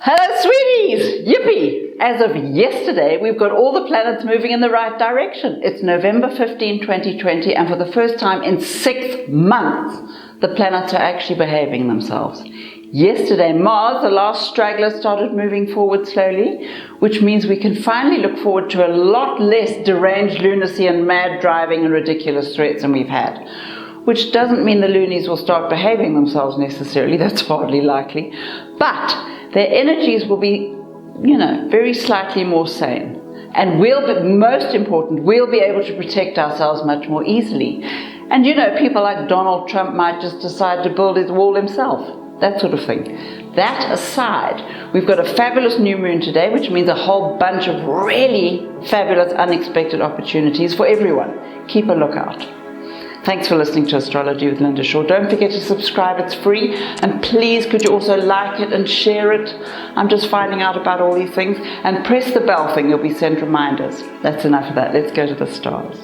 Hello sweeties! Yippee! As of yesterday, we've got all the planets moving in the right direction. It's November 15, 2020, and for the first time in 6 months, the planets are actually behaving themselves. Yesterday, Mars, the last straggler, started moving forward slowly, which means we can finally look forward to a lot less deranged lunacy and mad driving and ridiculous threats than we've had. Which doesn't mean the loonies will start behaving themselves necessarily, that's hardly likely, but their energies will be, very slightly more sane. And most important, we'll be able to protect ourselves much more easily. And people like Donald Trump might just decide to build his wall himself, that sort of thing. That aside, we've got a fabulous new moon today, which means a whole bunch of really fabulous, unexpected opportunities for everyone. Keep a lookout. Thanks for listening to Astrology with Linda Shaw. Don't forget to subscribe, it's free. And please, could you also like it and share it? I'm just finding out about all these things. And press the bell thing, you'll be sent reminders. That's enough of that. Let's go to the stars.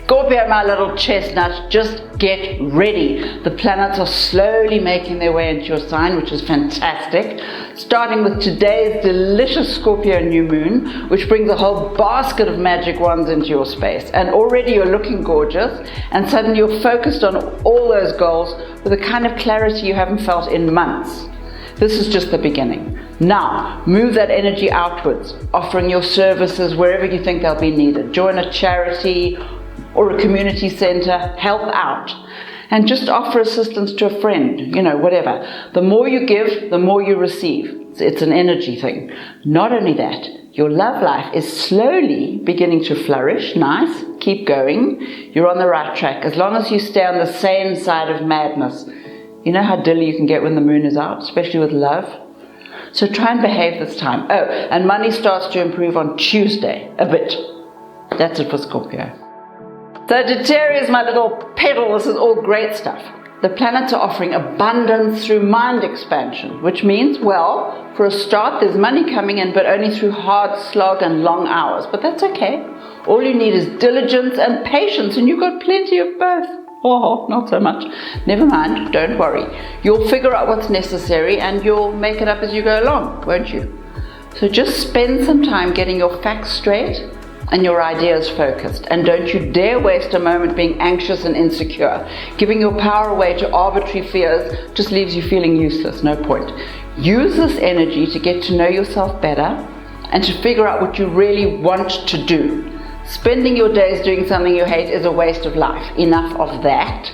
Scorpio, my little chestnut, just get ready. The planets are slowly making their way into your sign, which is fantastic. Starting with today's delicious Scorpio New Moon, which brings a whole basket of magic wands into your space. And already you're looking gorgeous, and suddenly you're focused on all those goals with a kind of clarity you haven't felt in months. This is just the beginning. Now, move that energy outwards, offering your services wherever you think they'll be needed. Join a charity or a community center, help out, and just offer assistance to a friend, whatever. The more you give, the more you receive. It's an energy thing. Not only that, your love life is slowly beginning to flourish. Nice, keep going. You're on the right track, as long as you stay on the sane side of madness. You know how dilly you can get when the moon is out, especially with love? So try and behave this time. Oh, and money starts to improve on Tuesday, a bit. That's it for Scorpio. Sagittarius, my little pedal, this is all great stuff. The planets are offering abundance through mind expansion, which means, well, for a start, there's money coming in, but only through hard slog and long hours. But that's okay. All you need is diligence and patience, and you've got plenty of both. Oh, not so much. Never mind, don't worry. You'll figure out what's necessary, and you'll make it up as you go along, won't you? So just spend some time getting your facts straight and your ideas focused. And don't you dare waste a moment being anxious and insecure. Giving your power away to arbitrary fears just leaves you feeling useless, no point. Use this energy to get to know yourself better and to figure out what you really want to do. Spending your days doing something you hate is a waste of life. Enough of that.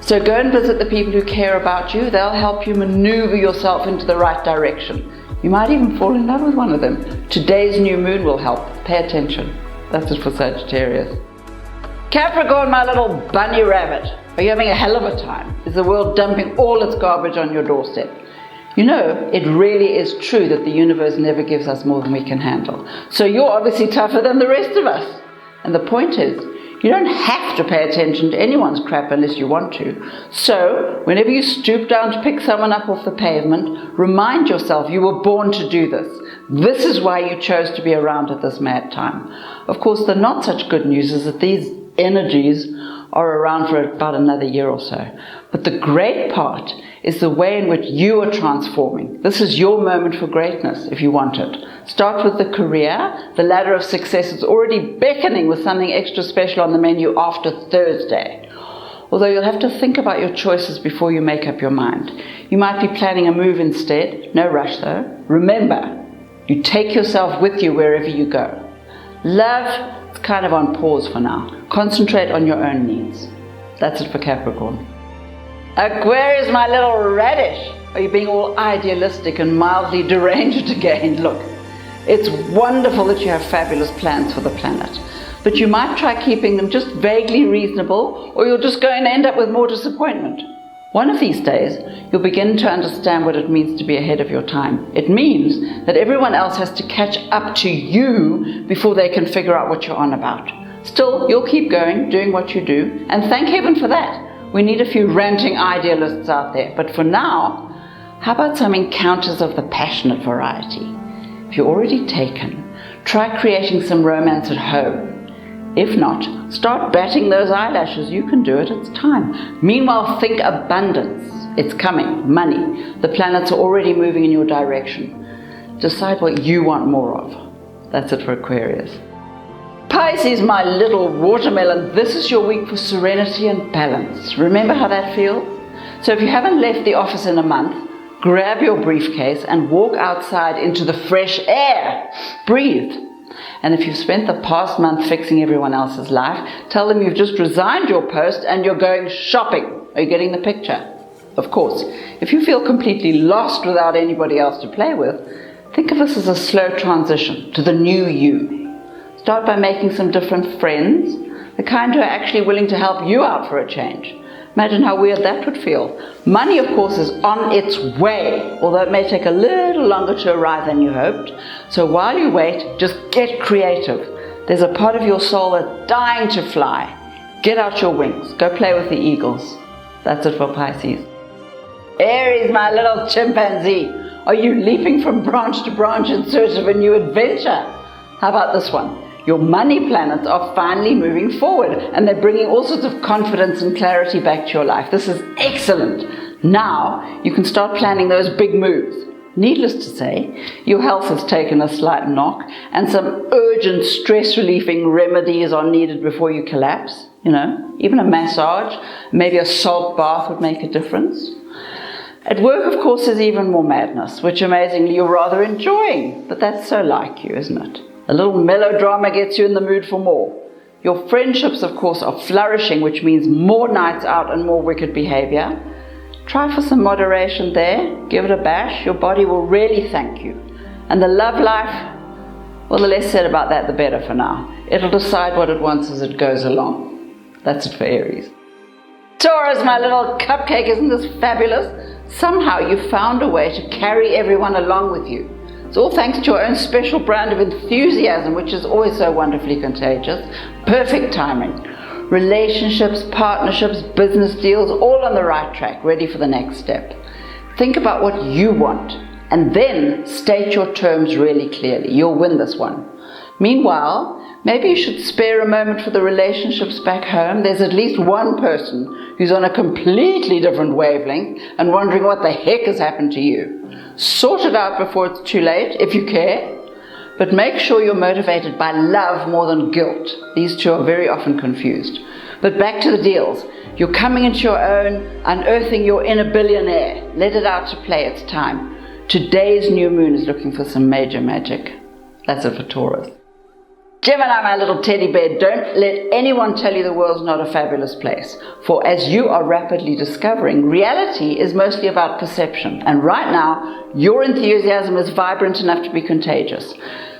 So go and visit the people who care about you. They'll help you maneuver yourself into the right direction. You might even fall in love with one of them. Today's new moon will help. Pay attention. That's it for Sagittarius. Capricorn, my little bunny rabbit. Are you having a hell of a time? Is the world dumping all its garbage on your doorstep? It really is true that the universe never gives us more than we can handle. So you're obviously tougher than the rest of us. And the point is, you don't have to pay attention to anyone's crap unless you want to. So, whenever you stoop down to pick someone up off the pavement, remind yourself you were born to do this. This is why you chose to be around at this mad time. Of course, the not such good news is that these energies are around for about another year or so. But the great part is the way in which you are transforming. This is your moment for greatness, if you want it. Start with the career. The ladder of success is already beckoning with something extra special on the menu after Thursday. Although you'll have to think about your choices before you make up your mind. You might be planning a move instead. No rush though. Remember, you take yourself with you wherever you go. Love is kind of on pause for now. Concentrate on your own needs. That's it for Capricorn. Aquarius, my little radish. Are you being all idealistic and mildly deranged again? Look, it's wonderful that you have fabulous plans for the planet, but you might try keeping them just vaguely reasonable, or you'll just go and end up with more disappointment. One of these days, you'll begin to understand what it means to be ahead of your time. It means that everyone else has to catch up to you before they can figure out what you're on about. Still, you'll keep going, doing what you do, and thank heaven for that. We need a few ranting idealists out there, but for now, how about some encounters of the passionate variety? If you're already taken, try creating some romance at home. If not, start batting those eyelashes. You can do it, it's time. Meanwhile, think abundance. It's coming. Money. The planets are already moving in your direction. Decide what you want more of. That's it for Aquarius. Pisces, my little watermelon, this is your week for serenity and balance. Remember how that feels? So if you haven't left the office in a month, grab your briefcase and walk outside into the fresh air. Breathe. And if you've spent the past month fixing everyone else's life, tell them you've just resigned your post and you're going shopping. Are you getting the picture? Of course, if you feel completely lost without anybody else to play with, think of this as a slow transition to the new you. Start by making some different friends, the kind who are actually willing to help you out for a change. Imagine how weird that would feel. Money, of course, is on its way, although it may take a little longer to arrive than you hoped. So while you wait, just get creative. There's a part of your soul that's dying to fly. Get out your wings. Go play with the eagles. That's it for Pisces. Aries, my little chimpanzee. Are you leaping from branch to branch in search of a new adventure? How about this one? Your money planets are finally moving forward and they're bringing all sorts of confidence and clarity back to your life. This is excellent. Now you can start planning those big moves. Needless to say, your health has taken a slight knock and some urgent stress relieving remedies are needed before you collapse. Even a massage, maybe a salt bath would make a difference. At work, of course, is even more madness, which amazingly you're rather enjoying. But that's so like you, isn't it? A little melodrama gets you in the mood for more. Your friendships, of course, are flourishing, which means more nights out and more wicked behavior. Try for some moderation there. Give it a bash. Your body will really thank you. And the love life, well, the less said about that, the better for now. It'll decide what it wants as it goes along. That's it for Aries. Taurus, my little cupcake, isn't this fabulous? Somehow you found a way to carry everyone along with you. It's all thanks to your own special brand of enthusiasm, which is always so wonderfully contagious. Perfect timing. Relationships, partnerships, business deals, all on the right track, ready for the next step. Think about what you want, and then state your terms really clearly. You'll win this one. Meanwhile, maybe you should spare a moment for the relationships back home. There's at least one person who's on a completely different wavelength and wondering what the heck has happened to you. Sort it out before it's too late, if you care. But make sure you're motivated by love more than guilt. These two are very often confused. But back to the deals. You're coming into your own, unearthing your inner billionaire. Let it out to play, it's time. Today's new moon is looking for some major magic. That's it for Taurus. Gemini, my little teddy bear, don't let anyone tell you the world's not a fabulous place. For as you are rapidly discovering, reality is mostly about perception. And right now, your enthusiasm is vibrant enough to be contagious.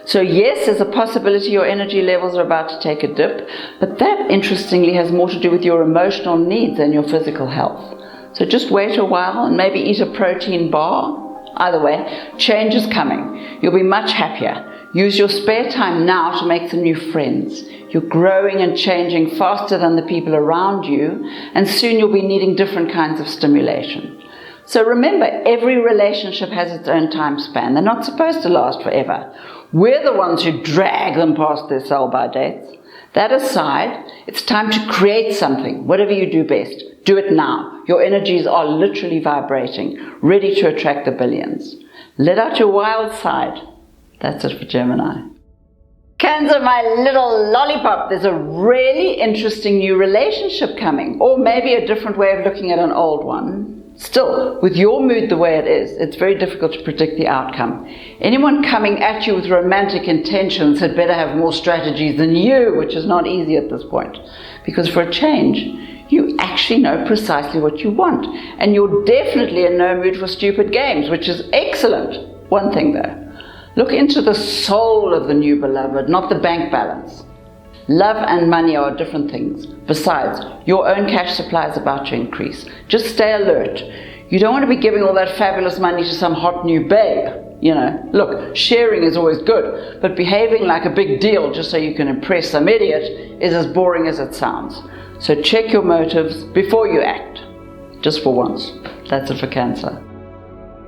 So yes, there's a possibility your energy levels are about to take a dip, but that, interestingly, has more to do with your emotional needs than your physical health. So just wait a while and maybe eat a protein bar. Either way, change is coming. You'll be much happier. Use your spare time now to make some new friends. You're growing and changing faster than the people around you, and soon you'll be needing different kinds of stimulation. So remember, every relationship has its own time span. They're not supposed to last forever. We're the ones who drag them past their sell-by dates. That aside, it's time to create something. Whatever you do best, do it now. Your energies are literally vibrating, ready to attract the billions. Let out your wild side. That's it for Gemini. Cancer, my little lollipop, there's a really interesting new relationship coming, or maybe a different way of looking at an old one. Still, with your mood the way it is, it's very difficult to predict the outcome. Anyone coming at you with romantic intentions had better have more strategies than you, which is not easy at this point. Because for a change, you actually know precisely what you want, and you're definitely in no mood for stupid games, which is excellent. One thing though. Look into the soul of the new beloved, not the bank balance. Love and money are different things. Besides, your own cash supply is about to increase. Just stay alert. You don't want to be giving all that fabulous money to some hot new babe. Look, sharing is always good, but behaving like a big deal just so you can impress some idiot is as boring as it sounds. So check your motives before you act. Just for once. That's it for Cancer.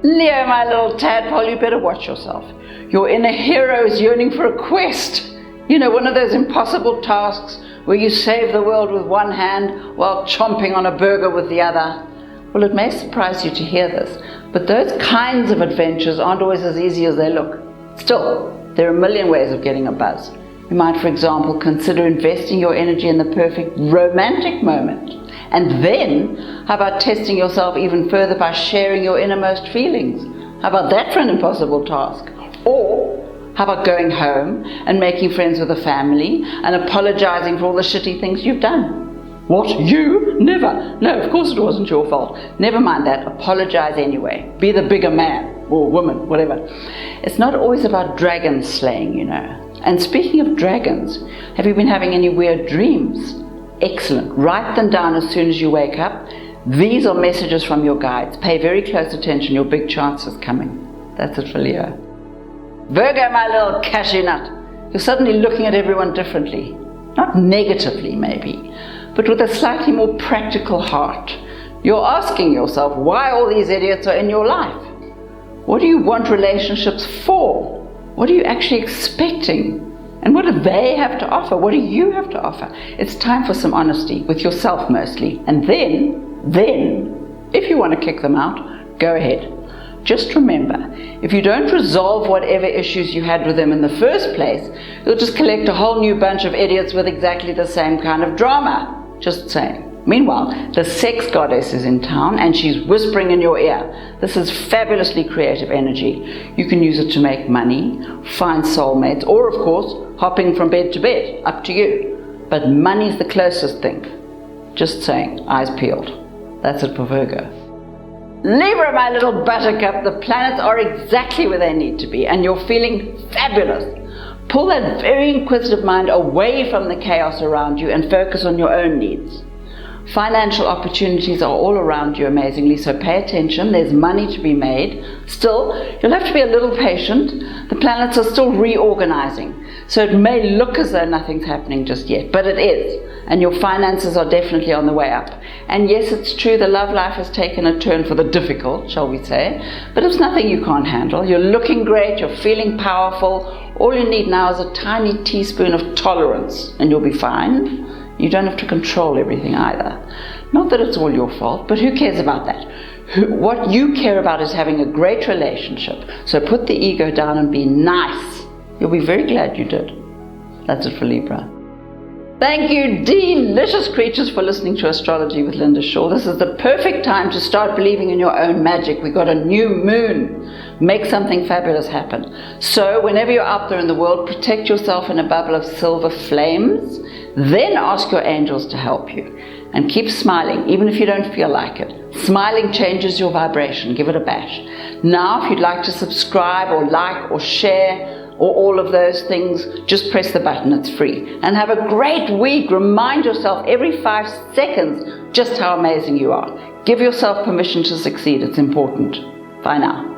Leo, my little tadpole, you better watch yourself. Your inner hero is yearning for a quest. You know, one of those impossible tasks where you save the world with one hand while chomping on a burger with the other. Well, it may surprise you to hear this, but those kinds of adventures aren't always as easy as they look. Still, there are a million ways of getting a buzz. You might, for example, consider investing your energy in the perfect romantic moment. And then, how about testing yourself even further by sharing your innermost feelings? How about that for an impossible task? Or, how about going home and making friends with the family and apologizing for all the shitty things you've done? What? You? Never. No, of course it wasn't your fault. Never mind that. Apologize anyway. Be the bigger man or woman, whatever. It's not always about dragon slaying, you know. And speaking of dragons, have you been having any weird dreams? Excellent. Write them down as soon as you wake up. These are messages from your guides. Pay very close attention. Your big chance is coming. That's it for Leo. Virgo, my little cashew nut. You're suddenly looking at everyone differently. Not negatively, maybe, but with a slightly more practical heart. You're asking yourself why all these idiots are in your life. What do you want relationships for? What are you actually expecting? And what do they have to offer? What do you have to offer? It's time for some honesty, with yourself mostly. And then, if you want to kick them out, go ahead. Just remember, if you don't resolve whatever issues you had with them in the first place, you'll just collect a whole new bunch of idiots with exactly the same kind of drama. Just saying. Meanwhile, the sex goddess is in town and she's whispering in your ear. This is fabulously creative energy. You can use it to make money, find soulmates, or of course, hopping from bed to bed. Up to you. But money's the closest thing. Just saying. Eyes peeled. That's it for Virgo. Libra, my little buttercup, the planets are exactly where they need to be and you're feeling fabulous. Pull that very inquisitive mind away from the chaos around you and focus on your own needs. Financial opportunities are all around you amazingly, so pay attention. There's money to be made. Still, you'll have to be a little patient. The planets are still reorganizing, so it may look as though nothing's happening just yet, but it is, and your finances are definitely on the way up. And yes, it's true, the love life has taken a turn for the difficult, shall we say, but it's nothing you can't handle. You're looking great, you're feeling powerful. All you need now is a tiny teaspoon of tolerance, and you'll be fine. You don't have to control everything either. Not that it's all your fault, but who cares about that? What you care about is having a great relationship. So put the ego down and be nice. You'll be very glad you did. That's it for Libra. Thank you, delicious creatures, for listening to Astrology with Linda Shaw. This is the perfect time to start believing in your own magic. We got a new moon. Make something fabulous happen. So whenever you're out there in the world, protect yourself in a bubble of silver flames. Then ask your angels to help you. And keep smiling, even if you don't feel like it. Smiling changes your vibration. Give it a bash. Now, if you'd like to subscribe or like or share or all of those things, just press the button. It's free. And have a great week. Remind yourself every 5 seconds just how amazing you are. Give yourself permission to succeed. It's important. Bye now.